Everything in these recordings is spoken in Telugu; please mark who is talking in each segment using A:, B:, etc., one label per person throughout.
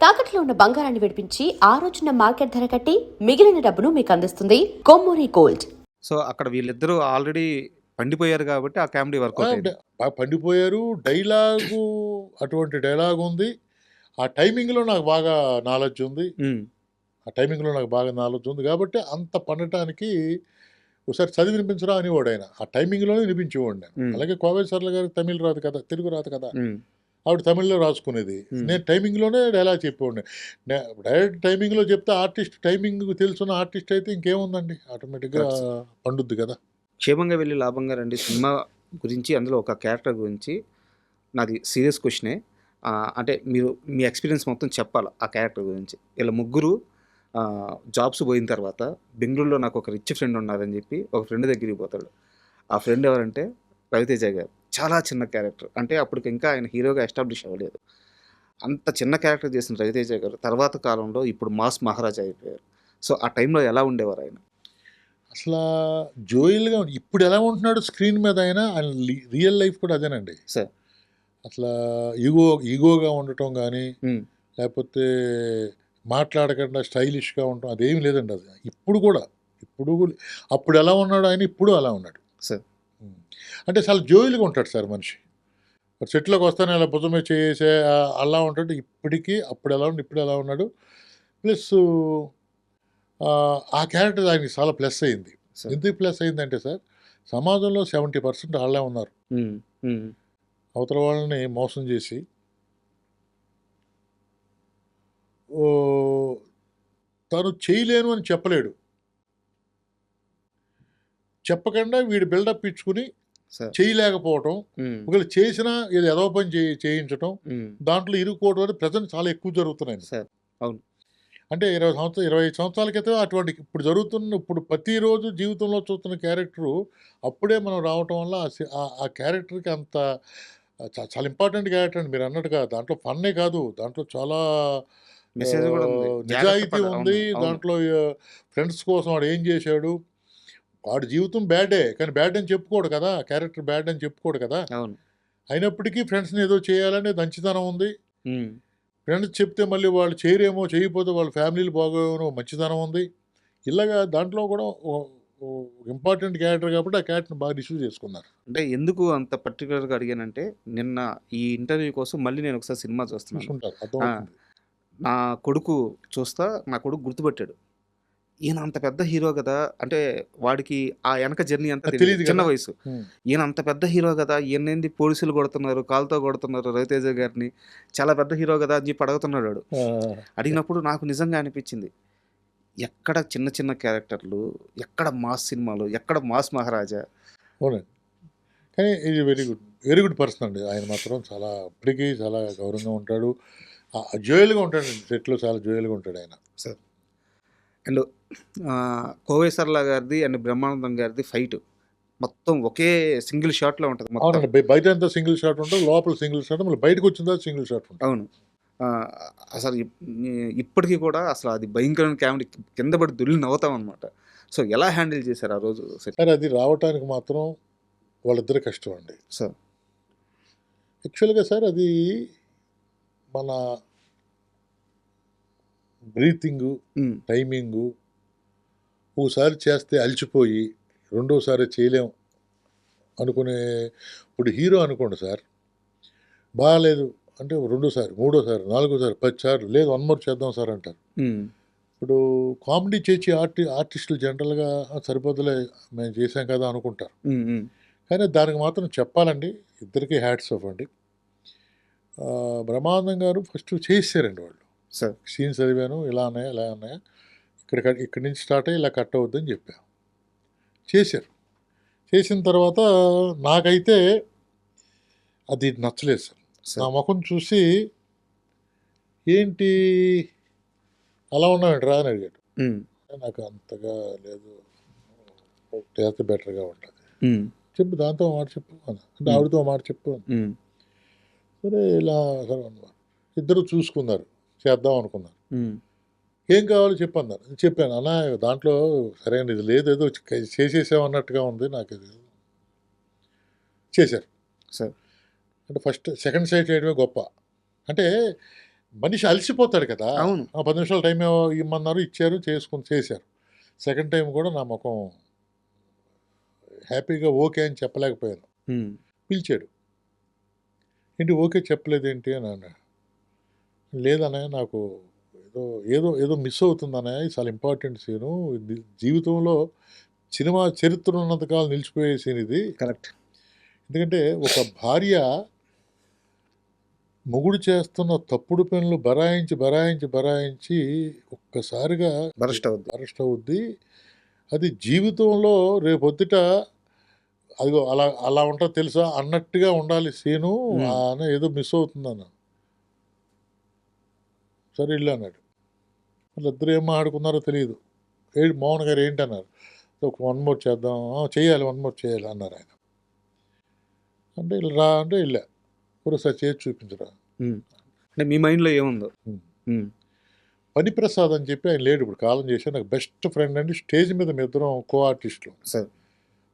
A: తాకట్లో ఉన్న బంగారాన్ని విడిపించి ఆ రోజున మార్కెట్ ధర కట్టి మిగిలిన డబ్బును మీకు అందిస్తుంది కొమ్మూరి గోల్డ్.
B: సో అక్కడ వీళ్ళిద్దరూ ఆల్రెడీ పండిపోయారు కాబట్టి ఆ కామెడీ వర్కౌట్ అయింది.
C: బాగా పండిపోయారు. డైలాగు అటువంటి డైలాగ్ ఉంది. ఆ టైమింగ్‌లో నాకు బాగా నాలెడ్జ్ ఉంది.
B: హ్మ్.
C: ఆ టైమింగ్‌లో నాకు బాగా నాలెడ్జ్ ఉంది కాబట్టి అంత పండటానికి ఒకసారి చదివి వినిపించరా అనేవాడాయన. ఆ టైమింగ్‌లోనే వినిపించేవాడిని నేను.
B: హ్మ్.
C: అలాగే కోవై సరళ గారికి తమిళ్ రాదు కదా! తెలుగు రాదు కదా!
B: హ్మ్.
C: ఆవిడ తమిళ్‌లో రాసుకునేది.
B: హ్మ్.
C: నేను టైమింగ్‌లోనే డైలాగ్ చెప్పేవాడిని. డైరెక్ట్ టైమింగ్‌లో చెప్తే ఆర్టిస్ట్ టైమింగ్ తెలుసున్న ఆర్టిస్ట్ అయితే ఇంకేముందండి ఆటోమేటిక్‌గా
B: కరెక్ట్ సార్.
C: పండుద్ది కదా!
B: క్షేమంగా వెళ్ళి లాభంగా రండి సినిమా గురించి అందులో ఒక క్యారెక్టర్ గురించి నాది సీరియస్ క్వశ్చనే. అంటే మీరు మీ ఎక్స్‌పీరియన్స్ మొత్తం చెప్పాలా ఆ క్యారెక్టర్ గురించి. ఈళ్ళ ముగ్గురు జాబ్స్ పోయిన తర్వాత బెంగుళూరులో నాకు ఒక రిచ్ ఫ్రెండ్ ఉన్నారని చెప్పి ఒక ఫ్రెండ్ దగ్గరికి పోతాడు. ఆ ఫ్రెండ్ ఎవరంటే రవితేజ గారు. చాలా చిన్న క్యారెక్టర్. అంటే అప్పటికి ఇంకా ఆయన హీరోగా ఎస్టాబ్లిష్ అవ్వలేదు. అంత చిన్న క్యారెక్టర్ చేసిన రవితేజ గారు తర్వాత కాలంలో ఇప్పుడు మాస్ మహారాజా అయిపోయారు. సో ఆ టైంలో ఎలా ఉండేవారు ఆయన?
C: అసలా జోయల్‌గా ఇప్పుడు ఎలా ఉంటున్నాడు స్క్రీన్ మీద ఆయన రియల్ లైఫ్ కూడా అదేనండి.
B: సార్.
C: అసలా ఈగోగా ఉండటం గానీ,
B: హ్మ్.
C: లేపోతే మాట్లాడకుండా స్టైలిష్‌గా ఉండటం అదేమి లేదండి అది. ఇప్పుడు కూడా. ఇప్పుడు అప్పుడు ఎలా ఉన్నాడో ఆయన ఇప్పుడు అలా ఉన్నాడు.
B: సార్.
C: హ్మ్. అంటే చాలా జోయల్‌గా ఉంటాడు సార్ మనిషి. సెట్‌లోకి వస్తానే అలా భుజం మీద చేయేసి అలా ఉంటాడు. ఇప్పటికి అప్పుడు ఎలా ఉన్నాడు, ఇప్పుడు ఎలా ఉన్నాడు. ప్లస్సు ఆ క్యారెక్టర్ ఆయనకి చాలా ప్లస్ అయింది.
B: సార్.
C: ఎందుకు ప్లస్ అయిందంటే సార్, సమాజంలో 70% ఆళ్ళే ఉన్నారు.
B: హ్మ్. హ్మ్.
C: అవతల వాళ్ళని మోసం చేసి ఓహ్, తను చేయలేను అని చెప్పలేడు. చెప్పకుండా వీడు బిల్డప్ ఇచ్చుకొని
B: సార్.
C: చేయలేకపోవటం.
B: హ్మ్.
C: ఒకవేళ చేసినా ఏదో ఎదవ పని చేయించటం.
B: హ్మ్.
C: దాంట్లో ఇరుక్కోవడం అనేది ప్రెజెంట్ చాలా ఎక్కువ జరుగుతున్నాయండి.
B: సార్. అవును.
C: అంటే 25 సంవత్సరాల క్రితం అటువంటి ఇప్పుడు ప్రతిరోజు జీవితంలో చూస్తున్న క్యారెక్టరు అప్పుడే మనం రావటం వల్ల ఆ క్యారెక్టర్‌కి అంత చాలా ఇంపార్టెంట్ క్యారెక్టర్ అండి మీరన్నట్టుగా. దాంట్లో ఫన్నే కాదు. దాంట్లో చాలా
B: మెసేజ్ గూడా ఉంది. జాగ్రత్త
C: నిజాయితీ
B: పడ
C: ఉంది.
B: అవును. అవును.
C: దాంట్లో ఫ్రెండ్స్ కోసం వాడు ఏం చేశాడు. వాడి జీవితం బ్యాడే. కానీ బ్యాడ్ అని చెప్పుకోడు కదా! క్యారెక్టర్ బ్యాడ్ అని చెప్పుకోడు కదా!
B: అవును.
C: అయినప్పటికీ ఫ్రెండ్స్‌ని ఏదో చేయాలనే మంచితనం ఉంది.
B: హ్మ్.
C: ఫ్రెండ్స్ చెప్తే మళ్ళీ వాళ్ళు చేయరేమో, చేయకపోతే వాళ్ళ ఫ్యామిలీలు బాగోవేమో మంచితనం ఉంది. ఇలాగా దాంట్లో కూడా ఓ ఓ ఇంపార్టెంట్ క్యారెక్టర్ కాబట్టి ఆ క్యారెక్టర్‌ని బాగా రిసీవ్ చేసుకున్నారు.
B: అంటే ఎందుకు అంత పర్టిక్యులర్‌గా అడిగానంటే, నిన్న ఈ ఇంటర్వ్యూ కోసం మళ్ళీ నేనొకసారి సినిమా చూస్తున్నాను.
C: చూసుకుంటారు.
B: ఆ!
C: అర్థమవుతుంది.
B: నా కొడుకు చూస్తా నా కొడుకు గుర్తుపట్టాడు. ఈయన అంత పెద్ద హీరో గదా! అంటే వాడికి ఆ ఎనక జర్నీ అంతా
C: అది
B: తెలీదు.
C: తెలీదు
B: చిన్న
C: గదా!
B: వయసు.
C: హ్మ్.
B: ఈయన అంత పెద్ద హీరో గదా! ఈయన్నేంది పోలీసులు కొడుతున్నారు, కాలుతో కొడుతున్నారు రవితేజ గారిని. చాలా పెద్ద హీరో గదా! అని చెప్పి అడుగుతున్నాడు వాడు.
C: ఆ!
B: అడిగినప్పుడు నాకు నిజంగా అనిపిచ్చింది. ఎక్కడ చిన్న చిన్న క్యారెక్టర్లు, ఎక్కడ మాస్ సినిమాలు, ఎక్కడ మాస్ మహారాజా.
C: అవునండి. కానీ ఇది very good. Very good person అండి. ఆయన మాత్రం చాలా ఇప్పటికి చాలా గౌరవంగా ఉంటాడు. జోయల్‌గా ఉంటాడండి. సెట్‌లో చాలా జోయల్‌గా ఉంటాడాయన.
B: సార్. అండ్ కోవై సరళ గారిది అండ్ బ్రహ్మానందం గారిది ఫైట్ మొత్తం ఒకే సింగిల్ షాట్‌లో ఉంటది మొత్తం.
C: అవునండి. బయటంతా సింగిల్ షాట్ ఉంటది. లోపల సింగిల్ షాట్ మళ్ళీ బయటకొచ్చిన తర్వాత సింగిల్ షాట్ ఉంటది.
B: అవును. ఆహ్, అసలు ఇప్పటికి కూడా అసలు అది భయంకరమైన కామెడీ కింద పడి దొర్లి నవ్వుతామనమాట. సో, ఎలా హ్యాండిల్ చేశారు ఆ రోజు సెట్?
C: కానీ అది రావటానికి మాత్రం వాళ్ళిద్దరి కష్టం అండి.
B: సార్.
C: యాక్చువల్‌గా సార్ అది మన బ్రీతింగు,
B: హ్మ్.
C: టైమింగు ఓసారి చేస్తే అలిచిపోయి, రెండోసారి చేయలేం అనుకునే ఇప్పుడు హీరో అనుకోండి సార్, బాలేదు అంటే రెండోసారి, మూడోసారి, నాలుగోసారి, 10 సార్లు లేదు వన్ మోర్ చేద్దాం సార్ అంటారు.
B: హ్మ్.
C: ఇప్పుడు కామెడీ చేసే ఆర్టిస్టులు జనరల్‌గా సరిపోదులే మేము చేసాం కదా అనుకుంటారు.
B: హ్మ్. హ్మ్.
C: కానీ దానికి మాత్రం చెప్పాలండి. ఇద్దరికీ హ్యాట్స్ ఆఫ్ అండి. బ్రహ్మానందం గారు ఫస్ట్ చేసేసారండి వాళ్ళు.
B: సార్.
C: సీన్స్ చదివాను. ఇలా అన్నయ్య, ఇలా అన్నయ్య. ఇక్కడి నుంచి స్టార్ట్ అయ్యి ఇలా కట్ అవుద్దని చెప్పా. చేశారు. చేసిన తర్వాత నాకైతే అది నచ్చలేదు సార్. నా
B: సార్.
C: మొఖం చూసి "ఏంటి అలా ఉన్నావేంట్రా" అని అడిగాడు.
B: హ్మ్.
C: నాకు అంతగా లేదు. ఒకటి చేస్తే బెటర్‌గా ఉంటది.
B: హ్మ్.
C: చెప్పు దాంతో ఓ మాట చెప్పు అన్నా. అంటే
B: హ్మ్.
C: ఆవిడతో ఓ మాట చెప్పు అన్నా.
B: హ్మ్.
C: సరే ఇలా సరే అన్నమాట. ఇద్దరు చూసుకున్నారు. చేద్దాం అనుకున్నారు.
B: హ్మ్.
C: ఏం కావాలో చెప్పన్నారు. చెప్పాను. అన్నా దాంట్లో సరైనది ఇది లేదు. ఏదో చేసేసాం అన్నట్టుగా ఉంది నాకిది. చేశారు.
B: సార్.
C: అంటే ఫస్ట్ సెకండ్ సైడ్ చేయడమే గొప్ప. అంటే మనిషి అలసిపోతాడు కదా!
B: అవును.
C: 10 నిమిషాలు టైం ఇమ్మన్నారు, ఇచ్చారు, చేశారు. సెకండ్ టైమ్ కూడా నా మొఖం హ్యాపీగా ఓకే అని చెప్పలేకపోయాను.
B: హ్మ్.
C: పిలిచాడు. ఏంటి ఓకే చెప్పలేదేంటి అని అన్నాడు. లేదన్నయ్య నాకు ఏదో ఏదో ఏదో మిస్ అవుతుందన్నయ్య. ఇది చాలా ఇంపార్టెంట్ సీను. ఇది జీవితంలో సినిమా చరిత్ర ఉన్నంత కాలం నిలిచిపోయే సీన్ ఇది.
B: కరెక్ట్.
C: ఎందుకంటే ఒక భార్య మొగుడు చేస్తున్న తప్పుడు పనులు బరాయించి ఒక్కసారిగా
B: బరస్ట్ అవుద్ది.
C: అరెస్ట్ అవుద్ది. అది జీవితంలో రేపొద్దుట అదిగో అలా అలా ఉంటది తెలుసా అన్నట్టుగా ఉండాలి సీను. అని ఏదో మిస్ అవుతుందన్నాను. సరే ఇల్లు అన్నాడు. వాళ్ళిద్దరు ఏం మాట్లాడుకున్నారో తెలియదు. మోహన్ గారు ఏంటన్నారు. ఒక 1 మోర్ చేద్దాం. చేయాలి 1 మోర్ చేయాలి అన్నారు ఆయన. అంటే ఇలా రా అంటే వెళ్ళా. ఒకసారి చేసి చూపించరా.
B: అంటే మీ మైండ్‌లో ఏముందో?
C: హ్మ్.
B: హ్మ్.
C: పనిప్రసాద్ అని చెప్పి ఆయన లేడు ఇప్పుడు కాలం చేశాడు. నాకు బెస్ట్ ఫ్రెండ్ అండి. స్టేజ్ మీద మేమిద్దరం కో ఆర్టిస్టులు.
B: సార్.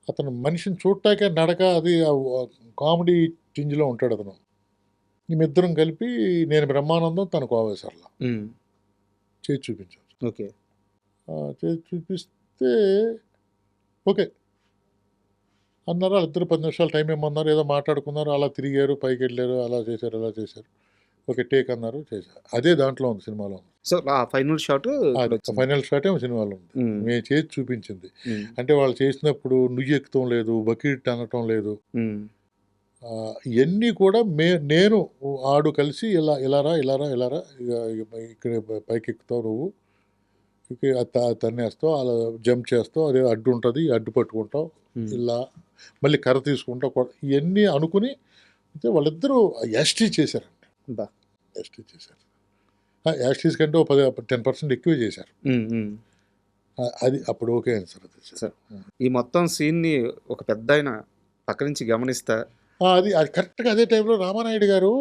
C: అతను మనిషిని చూడటాకే నడక అది కామెడీ టింజ్‌లో ఉంటాడు అతను. మేమిద్దరం కలిపి నేను బ్రహ్మానందం, తను కోవేశ్వర్ల.
B: హ్మ్.
C: చేసి చూపించాం.
B: ఓకే.
C: చేసి చూపిస్తే ఓకే అన్నారు. వాళ్ళిద్దరు 10 నిమిషాలు టైం ఇమ్మన్నారు. ఏదో మాట్లాడుకున్నారు. అలా తిరిగారు, పైకెళ్ళారు, అలా చేశారు, ఇలా చేశారు. ఓకే టేక్ అన్నారు, చేశారు. అదే దాంట్లో ఉంది సినిమాలో.
B: సో, ఆ ఫైనల్ షాట్ ఇప్పుడొచ్చింది.
C: ఫైనల్ షాట్ ఏమో సినిమాలో ఉంది.
B: హ్మ్.
C: మేము చేసి చూపించింది.
B: హ్మ్.
C: అంటే వాళ్ళు చేసినప్పుడు నుయ్యి ఎక్కుతాం లేదు, బకెట్ అనటం లేదు.
B: హ్మ్.
C: ఇవన్నీ కూడా నేను ఆడు కలిసి ఇలారా ఇక్కడ పైకి ఎక్కుతావు నువ్వు, తన్నేస్తావు, అలా జంప్ చేస్తావు, అదే అడ్డు ఉంటుంది, అడ్డు పట్టుకుంటావు, ఇలా మళ్ళీ కర్ర తీసుకుంటావు, ఇవన్నీ అనుకుని అయితే వాళ్ళిద్దరూ యాస్టీ చేశారండి.
B: బా.
C: యాస్టీ చేశారు. యాస్టీస్ కంటే 10% ఎక్కువే చేశారు. అది అప్పుడు ఓకే అయింది సార్. అది
B: సార్, ఈ మొత్తం సీన్‌ని ఒక పెద్దాయన పక్క నుంచి గమనిస్తా
C: అది కరెక్ట్‌గా అదే టైంలో రామానాయుడు గారు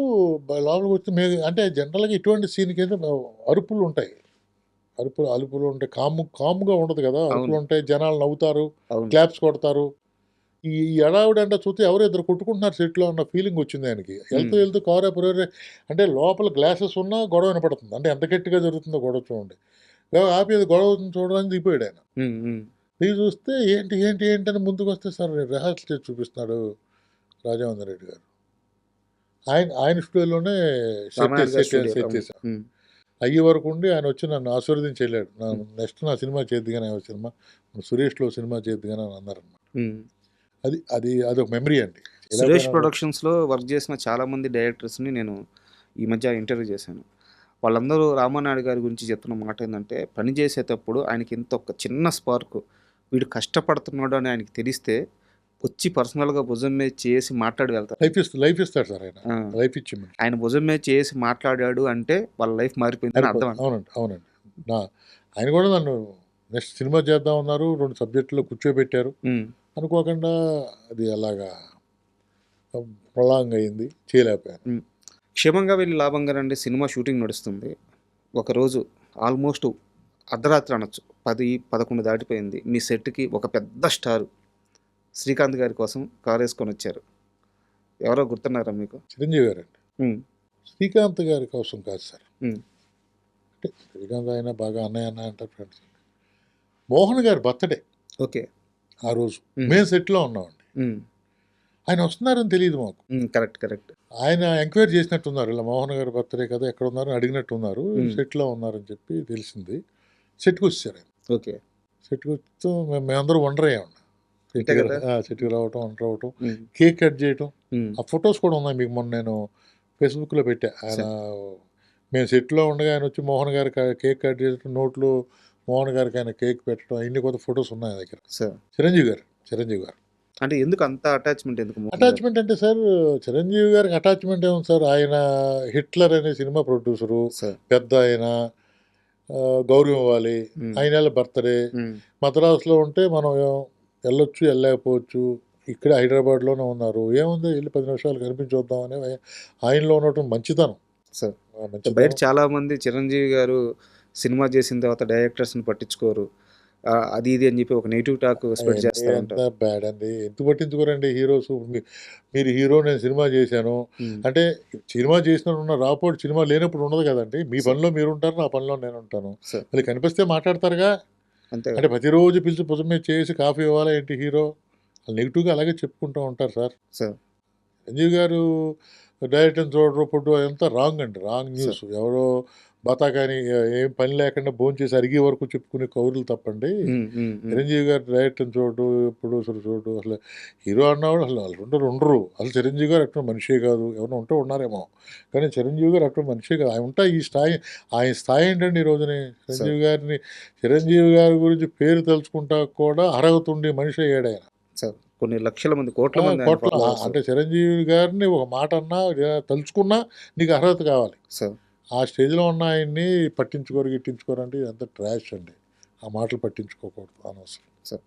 C: లోపలికి వచ్చి అంటే జనరల్‌గా ఇటువంటి సీన్‌కి అయితే అరుపులు ఉంటాయి. అరుపులు ఉంటాయి. కామ్‌గా ఉండదు కదా! అరుపులు ఉంటాయి. జనాలు నవ్వుతారు, క్లాప్స్ కొడతారు. ఈ హడావిడంతా చూస్తే ఎవరో ఇద్దరు కొట్టుకుంటున్నారు సెట్‌లో అన్న ఫీలింగ్ వచ్చింది ఆయనకి. వెళ్తూ కారు అంటే లోపల గ్లాసెస్ ఉన్నా గొడవ వినపడుతుంది. అంటే ఎంత గట్టిగా జరుగుతుందో గొడవ చూడండి. ఆపి అది గొడవ చూడడానికి దిగిపోయాడు ఆయన. దిగి చూస్తే ఏంటి అని ముందుకొస్తే సార్ రిహార్సల్ చేసి చూపిస్తున్నాడు రాజేంద్ర రెడ్డి గారు. ఆయన స్టూడియోలోనే సెట్ చేశారు. అయ్యే వరకు ఉండి ఆయన వచ్చి నన్ను ఆశీర్వదించి వెళ్ళాడు. నెక్స్ట్ నా సినిమా చేద్దిగానే సినిమా సురేష్లో సినిమా చేద్దిగానే అని అన్నారన్నమాట. అది ఒక మెమరీ అండి.
B: సురేష్ ప్రొడక్షన్స్‌లో వర్క్ చేసిన చాలామంది డైరెక్టర్స్‌ని నేను ఈ మధ్య ఇంటర్వ్యూ చేశాను. వాళ్ళందరూ రామానాయుడు గారి గురించి చెప్తున్న మాట ఏంటంటే, పని చేసేటప్పుడు ఆయనకి ఇంత ఒక చిన్న స్పార్క్ వీడు కష్టపడుతున్నాడు అని ఆయనకి తెలిస్తే వచ్చి పర్సనల్‌గా భుజం మీద చేసి మాట్లాడి వెళ్తారు.
C: లైఫ్ ఇస్తాడు సార్ ఆయన. లైఫ్ ఇచ్చి
B: ఆయన భుజం మీద చేసి మాట్లాడాడు అంటే వాళ్ళ లైఫ్ మారిపోయిందని అర్థం.
C: అవునండి. ఆయన కూడా నన్ను నెక్స్ట్ సినిమా చేద్దాం అన్నారు. 2 సబ్జెక్టులో కూర్చోబెట్టారు. అనుకోకుండా అది అలాగా ప్రొలాంగ్ అయింది, చేయలేకపోయాను.
B: క్షేమంగా వెళ్ళి లాభంగా రండి సినిమా షూటింగ్ నడుస్తుంది. ఒకరోజు ఆల్మోస్ట్ అర్ధరాత్రి అనొచ్చు, 10-11 దాటిపోయింది. మీ సెట్కి ఒక పెద్ద స్టార్ శ్రీకాంత్ గారి కోసం కారు వేసుకొని వచ్చారు. ఎవరో గుర్తున్నారా మీకు?
C: చిరంజీవి గారండి. శ్రీకాంత్ గారి కోసం కాదు సార్. అంటే శ్రీకాంత్ ఆయన బాగా అన్నయ్య అంటారు ఫ్రెండ్స్. మోహన్ గారి బర్త్డే.
B: ఓకే.
C: ఆ రోజు మేము సెట్లో ఉన్నామండి. ఆయన వస్తున్నారని తెలియదు మాకు.
B: కరెక్ట్.
C: ఆయన ఎంక్వైరీ చేసినట్టున్నారు. ఇలా మోహన్ గారి బర్త్డే కదా, ఎక్కడ ఉన్నారు అడిగినట్టున్నారు. సెట్లో ఉన్నారని చెప్పి తెలిసింది. సెట్కి వచ్చారు ఆయన.
B: ఓకే.
C: సెట్కి వచ్చి మేమందరూ వండర్ అయ్యామండి. సెట్కి రావటం, వండర్ అవటం, కేక్ కట్ చేయటం. ఆ ఫొటోస్ కూడా ఉన్నాయి మీకు. మొన్న నేను ఫేస్బుక్లో పెట్టా. ఆయన మేము సెట్లో ఉండగా ఆయన వచ్చి మోహన్ గారి కేక్ కట్ చేయటం, నోట్లో మోహన్ గారికి ఆయన కేక్ పెట్టడం, అన్ని కొత్త ఫొటోస్ ఉన్నాయి దగ్గర. చిరంజీవి గారు
B: అంటే ఎందుకు అంత అటాచ్మెంట్?
C: అటాచ్మెంట్ అంటే సార్, చిరంజీవి గారికి అటాచ్మెంట్ ఏముంది సార్. ఆయన హిట్లర్ అనే సినిమా ప్రొడ్యూసరు, పెద్ద ఆయన, గౌరవం ఇవ్వాలి. ఆయన బర్త్డే మద్రాసులో ఉంటే మనం వెళ్ళొచ్చు, వెళ్ళలేకపోవచ్చు. ఇక్కడ హైదరాబాద్లోనే ఉన్నారు. ఏముంది వెళ్ళి 10 నిమిషాలు కనిపించొద్దాం అనే ఆయనలో ఉన్నటువంటి మంచితనం.
B: బయట చాలా మంది చిరంజీవి గారు సినిమా చేసిన తర్వాత డైరెక్టర్స్ని పట్టించుకోరు, అది ఇది అని చెప్పి ఒక నెగిటివ్ టాక్ స్ప్రెడ్ చేస్తూ
C: ఎంత
B: ఉంటారు.
C: బ్యాడ్ అండి, ఎందుకు పట్టించుకోరండి హీరోస్? మీరు హీరో, నేను సినిమా చేశాను
B: ఉమ్,
C: అంటే, సినిమా చేసినప్పుడు ఉన్న రాపోర్ట్ సినిమా లేనప్పుడు ఉండదు కదండి. మీ
B: సరే.
C: పనిలో మీరు ఉంటారు, నా పనిలో నేను ఉంటాను.
B: సార్
C: మళ్ళీ కనిపిస్తే మాట్లాడతారుగా.
B: అంతే
C: అంటే
B: కదా
C: ప్రతిరోజు పిలిచి భుజం మీద చేసి కాఫీ ఇవ్వాలా ఏంటి హీరో? వాళ్ళు నెగిటివ్గా అలాగే చెప్పుకుంటూ ఉంటారు సార్.
B: సార్.
C: సంజీవ్ గారు డైరెక్ట్ చూడరు ఫుడ్ అదంతా రాంగ్ అండి, రాంగ్ న్యూస్. ఎవరో బతాకాని ఏం పని లేకుండా భోంచేసి అరిగే వరకు చెప్పుకునే కౌరులు తప్పండి.
B: ఉమ్, ఉమ్, ఉమ్.
C: చిరంజీవి గారు డైరెక్ట్ చూడు, ఎప్పుడు అసలు చూడు, అసలు హీరో అన్నవాడు అసలు వాళ్ళు ఉండరు. అసలు చిరంజీవి గారు అక్కడ మనిషే కాదు, ఎవరైనా ఉంటే ఉన్నారేమో, కానీ చిరంజీవి గారు అక్కడ మనిషే కాదు. ఆయన ఉంటా ఈ స్థాయి, ఆయన స్థాయి ఏంటండి ఈ రోజుని? చిరంజీవి గారి గురించి పేరు తలుచుకుంటా కూడా అర్హత ఉండే మనిషి అయ్యాడు ఆయన.
B: సార్ కొన్ని లక్షల మంది కోట్ల మంది ఆయన
C: కోట్ల
B: followers.
C: అంటే చిరంజీవి గారిని ఒక మాట అన్నా తలుచుకున్నా నీకు అర్హత కావాలి.
B: సార్
C: ఆ స్టేజ్లో ఉన్న ఆయన్ని పట్టించుకోరు గిట్టించుకోరు అంటే ఇదంతా ట్రాష్ అండి. ఆ మాటలు పట్టించుకోకూడదు అనవసరం.
B: సార్